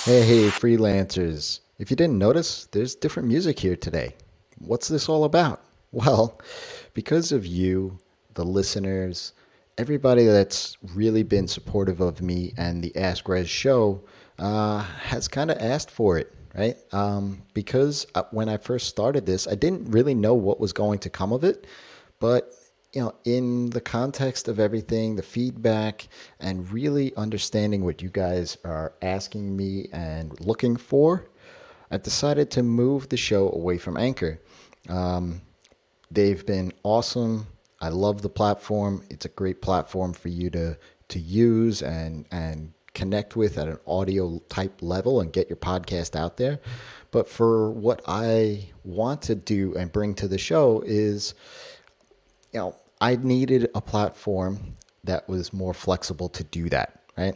Hey, freelancers. If you didn't notice, there's different music here today. What's this all about? Well, because of you, the listeners, everybody that's really been supportive of me and the Ask Rez show has kind of asked for it, right? Because when I first started this, I didn't really know what was going to come of it. But in the context of everything, the feedback, and really understanding what you guys are asking me and looking for, I decided to move the show away from Anchor. They've been awesome. I love the platform. It's a great platform for you to use and connect with at an audio type level and get your podcast out there. But for what I want to do and bring to the show is, I needed a platform that was more flexible to do that, right?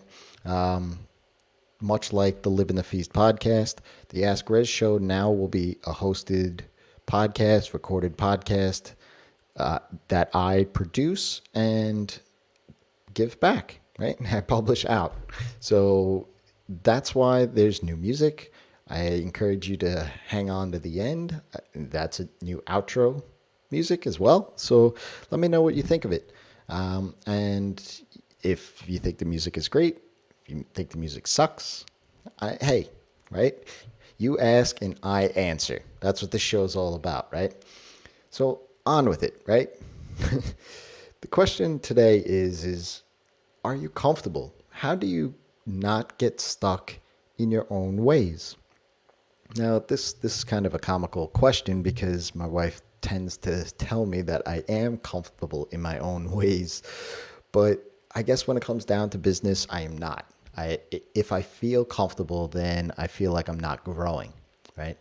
Much like the Live in the Feast podcast, the Ask Rez show now will be a hosted podcast, recorded podcast that I produce and give back, right? I publish out. So that's why there's new music. I encourage you to hang on to the end. That's a new outro music as well. So let me know what you think of it. And if you think the music is great, if you think the music sucks, hey, right? You ask and I answer. That's what this show's all about, right? So on with it, right? The question today is are you comfortable? How do you not get stuck in your own ways? Now, this is kind of a comical question because my wife tends to tell me that I am comfortable in my own ways. But I guess when it comes down to business, I am not. If I feel comfortable, then I feel like I'm not growing, right?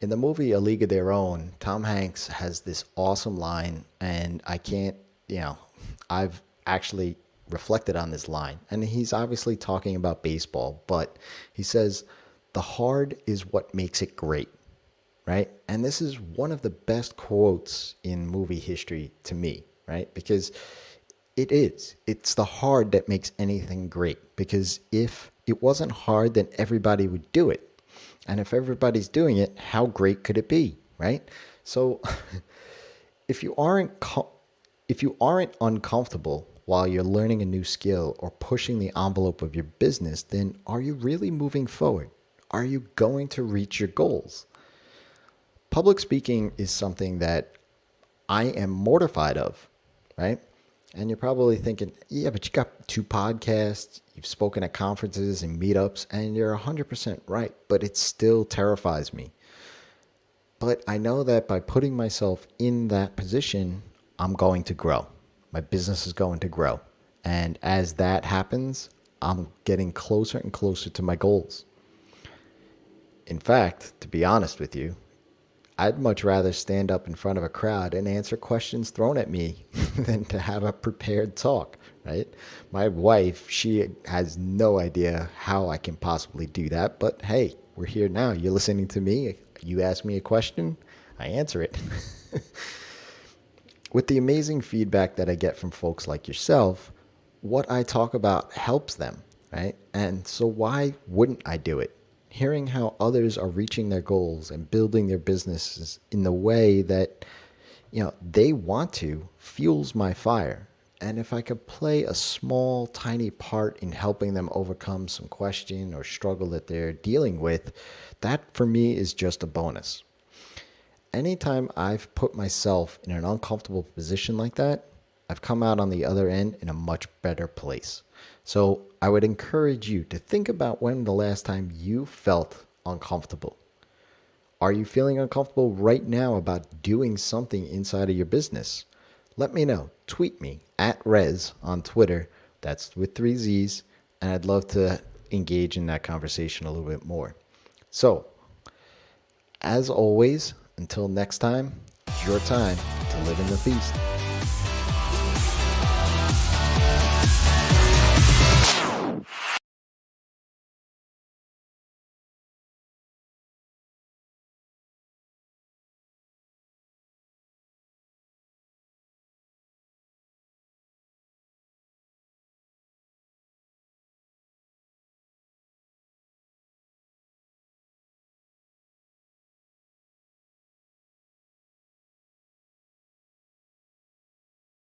In the movie A League of Their Own, Tom Hanks has this awesome line, and I can't, I've actually reflected on this line. And he's obviously talking about baseball, but he says, "The hard is what makes it great." Right? And this is one of the best quotes in movie history to me, right? Because it's the hard that makes anything great. Because if it wasn't hard, then everybody would do it. And if everybody's doing it, how great could it be, right? So if you aren't uncomfortable while you're learning a new skill or pushing the envelope of your business, then are you really moving forward? Are you going to reach your goals? Public speaking is something that I am mortified of, right? And you're probably thinking, yeah, but you got 2 podcasts, you've spoken at conferences and meetups, and you're 100% right, but it still terrifies me. But I know that by putting myself in that position, I'm going to grow. My business is going to grow. And as that happens, I'm getting closer and closer to my goals. In fact, to be honest with you, I'd much rather stand up in front of a crowd and answer questions thrown at me than to have a prepared talk, right? My wife, she has no idea how I can possibly do that, but hey, we're here now. You're listening to me. You ask me a question, I answer it. With the amazing feedback that I get from folks like yourself, what I talk about helps them, right? And so why wouldn't I do it? Hearing how others are reaching their goals and building their businesses in the way that they want to fuels my fire. And if I could play a small, tiny part in helping them overcome some question or struggle that they're dealing with, that for me is just a bonus. Anytime I've put myself in an uncomfortable position like that, I've come out on the other end in a much better place. So I would encourage you to think about when the last time you felt uncomfortable. Are you feeling uncomfortable right now about doing something inside of your business? Let me know. Tweet me at Rezzz on Twitter. That's with 3 Z's. And I'd love to engage in that conversation a little bit more. So, as always, until next time, it's your time to live in the feast.